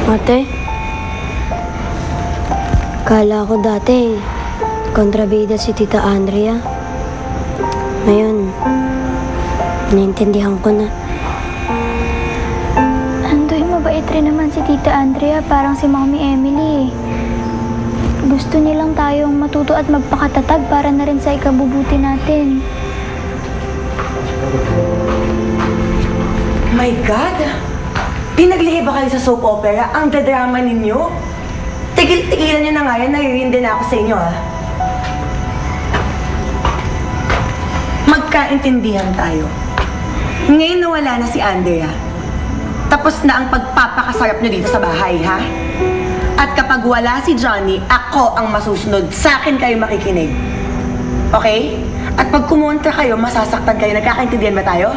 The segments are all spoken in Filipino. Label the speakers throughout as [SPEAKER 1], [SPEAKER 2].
[SPEAKER 1] Ate, kala ko dati, kontrabida si Tita Andrea. Ngayon, naintindihan ko na.
[SPEAKER 2] Andoy, mabait rin naman si Tita Andrea, parang si Mami Emily. Gusto nilang tayong matuto at magpakatatag para na rin sa ikabubuti natin.
[SPEAKER 3] My God! Pinaglihi ba kayo sa soap opera? Ang dadrama ninyo? Tigil-tigilan nyo na nga yan, nahihindi na ako sa inyo, ha? Magkaintindihan tayo. Ngayon na wala na si Andrea, tapos na ang pagpapakasarap nyo dito sa bahay, ha? At kapag wala si Johnny, ako ang masusunod. Sa akin kayo makikinig. Okay? At pag kumontra kayo, masasaktan kayo. Nagkakaintindihan ba tayo?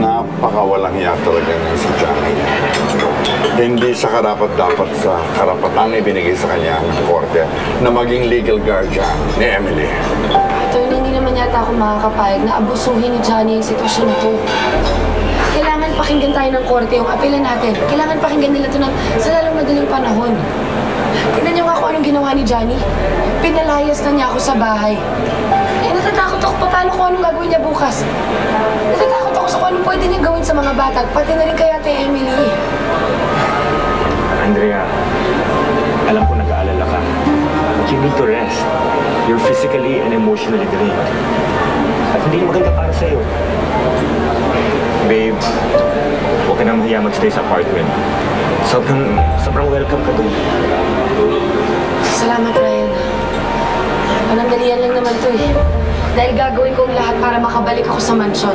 [SPEAKER 4] Napakawalang hiya talaga niya si Johnny. Hindi siya karapat-dapat sa karapatang ibinigay sa kanya ng korte na maging legal guardian ni Emily.
[SPEAKER 5] Attorney, hindi naman yata ako makakapayag na abusuhin ni Johnny yung sitwasyon na to. Kailangan pakinggan tayo ng korte yung apela natin. Kailangan pakinggan nila ito sa lalong madaling panahon. Tingnan niyo nga kung anong ginawa ni Johnny. Pinalayas na niya ako sa bahay. Natatakot ako paano kung anong gagawin niya bukas. Natatakot ako sa kung anong pwede niya gawin sa mga bata at pati na rin kay Ate Emily.
[SPEAKER 6] Andrea, alam ko nag-aalala ka. But you need to rest. You're physically and emotionally drained. At hindi maganda para sa'yo. Babe, huwag ka nang mahiya mag-stay sa apartment. Sobrang welcome ka doon.
[SPEAKER 5] Salamat, Ryan. Panandalian lang naman to eh. Dahil gagawin ko ang lahat para makabalik ako sa mansyon.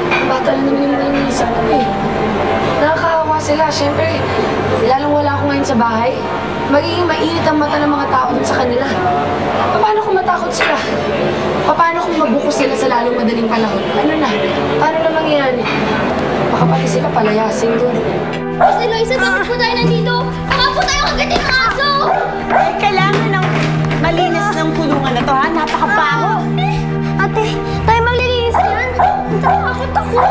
[SPEAKER 5] Ang bata lang naman yung iniisip ko eh. Nakakahawa sila. Siyempre, lalong wala ako ngayon sa bahay. Magiging mainit ang mata ng mga tao dun sa kanila. Paano kung matakot sila? Paano kung mabuko sila sa lalong madaling panahon? Ano na? Paano na mangyayari? Baka pati sila palayasin dun.
[SPEAKER 2] Miss Eloisa, bakit po tayo nandito? Baka po tayo kagatin ng aso!
[SPEAKER 3] Ay, kailangan ng malinis ng kulungan na to, ha? Napakabaho.
[SPEAKER 2] Ate, tayo maglilinis yan. Takot ako.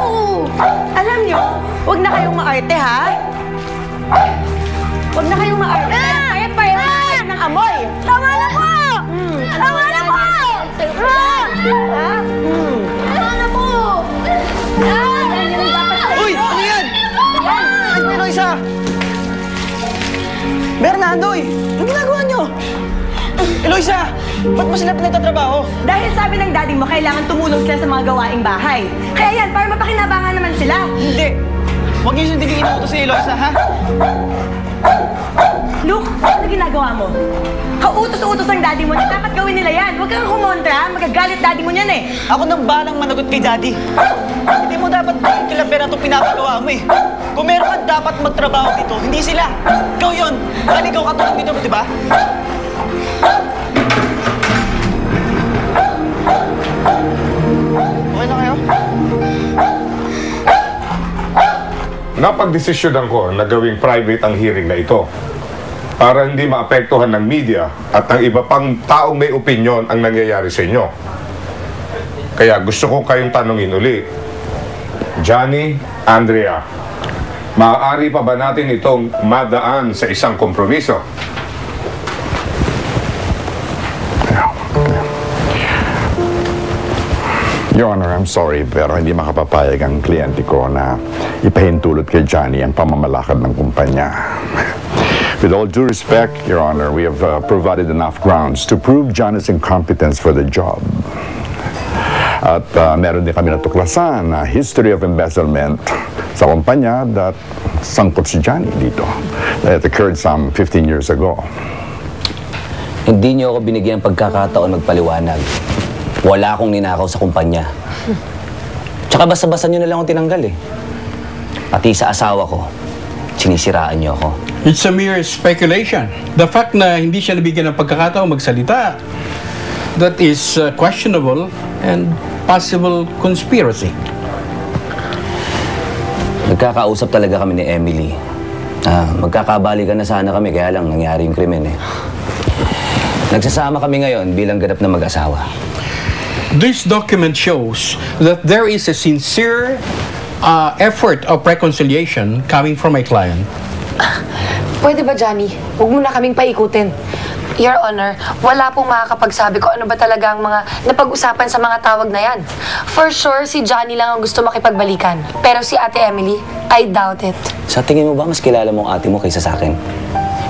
[SPEAKER 3] Alam nyo, huwag na kayong maarte, ha? Huwag na kayong maarte. Kahit pa yun ng amoy.
[SPEAKER 2] Tama na po! Tama na po!
[SPEAKER 3] Ha?
[SPEAKER 2] Tama na po!
[SPEAKER 7] Uy! Ano yan? Ano yan, Eloisa? Bernardo, anong ginagawa nyo? Eloisa, ba't mo sila pinagtatrabaho?
[SPEAKER 3] Dahil sabi ng daddy mo, kailangan tumulong sila sa mga gawaing bahay. Kaya yan, para mapakinabangan naman sila.
[SPEAKER 7] Hindi. Huwag niyo sindigin inuutos si Eloisa, ha?
[SPEAKER 3] Luke, ano ginagawa mo? Kautos-utos ng daddy mo, dapat gawin nila yan. Huwag kang kumontra, magagalit daddy mo niyan eh.
[SPEAKER 7] Ako nang balang managot kay Daddy. Hindi mo dapat maging kila pera itong pinapagawa mo eh. Kung meron ka dapat magtrabaho dito, hindi sila. Ikaw yun. Dahil ikaw katulong dito, di ba? Okay na kayo?
[SPEAKER 4] Napagdesisyonan ko na gawing private ang hearing na ito para hindi maapektuhan ng media at ng iba pang taong may opinyon ang nangyayari sa inyo. Kaya gusto ko kayong tanungin uli. Johnny, Andrea, maaari pa ba natin itong madaan sa isang kompromiso?
[SPEAKER 8] Your Honor, I'm sorry, pero hindi makapapayag ang kliyente ko na ipahintulot kay Johnny ang pamamalakad ng kumpanya. With all due respect, Your Honor, we have provided enough grounds to prove Johnny's incompetence for the job. At meron din kami natuklasan na history of embezzlement sa kumpanya that sangkot si Johnny dito. That occurred some 15 years ago.
[SPEAKER 9] Hindi niyo ako binigyan pagkakataon magpaliwanag. Wala akong ninakaw sa kumpanya. Tsaka basta-basta nyo na lang akong tinanggal eh. Pati sa asawa ko, sinisiraan nyo ako.
[SPEAKER 10] It's a mere speculation. The fact na hindi siya nabigyan ng pagkakataon magsalita, that is questionable and possible conspiracy.
[SPEAKER 9] Nagkakausap talaga kami ni Emily. Magkakabalikan na sana kami, kaya lang nangyari yung krimen eh. Nagsasama kami ngayon bilang ganap na mag-asawa.
[SPEAKER 10] This document shows that there is a sincere effort of reconciliation coming from my client.
[SPEAKER 5] Pwede ba, Johnny? Huwag mo na kaming paikutin. Your Honor, wala pong makakapagsabi ko ano ba talaga ang mga napag-usapan sa mga tawag na yan. For sure, si Johnny lang ang gusto makipagbalikan. Pero si Ate Emily, I doubt it.
[SPEAKER 9] Sa tingin mo ba mas kilala mo ang ate mo kaysa sa akin?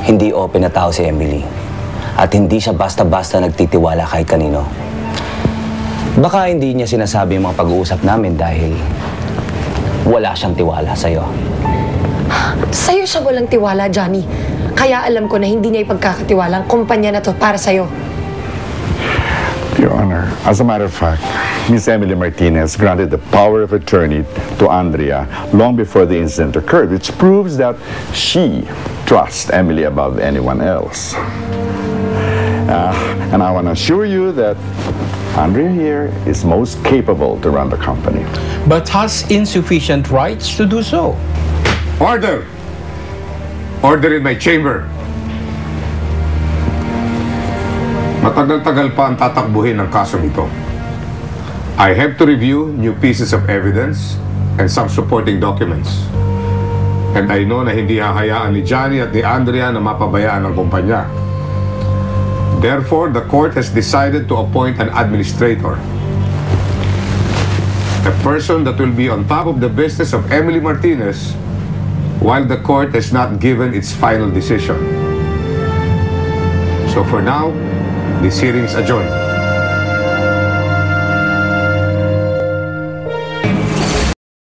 [SPEAKER 9] Hindi open na tao si Emily. At hindi siya basta-basta nagtitiwala kahit kanino. Baka hindi niya sinasabi yung mga pag-uusap namin dahil wala siyang tiwala sa'yo.
[SPEAKER 5] Sa'yo siya walang tiwala, Johnny. Kaya alam ko na hindi niya ipagkakatiwala ang kumpanya na to para sa'yo.
[SPEAKER 8] Your Honor, as a matter of fact, Miss Emily Martinez granted the power of attorney to Andrea long before the incident occurred, which proves that she trusts Emily above anyone else. And I want to assure you that Andrea here is most capable to run the company.
[SPEAKER 10] But has insufficient rights to do so.
[SPEAKER 4] Order! Order in my chamber. Matagal-tagal pa ang tatakbuhin ng kasong ito. I have to review new pieces of evidence and some supporting documents. And I know na hindi hahayaan ni Johnny at ni Andrea na mapabayaan ang kumpanya. Therefore, the court has decided to appoint an administrator. A person that will be on top of the business of Emily Martinez while the court has not given its final decision. So for now, this hearing is adjourned.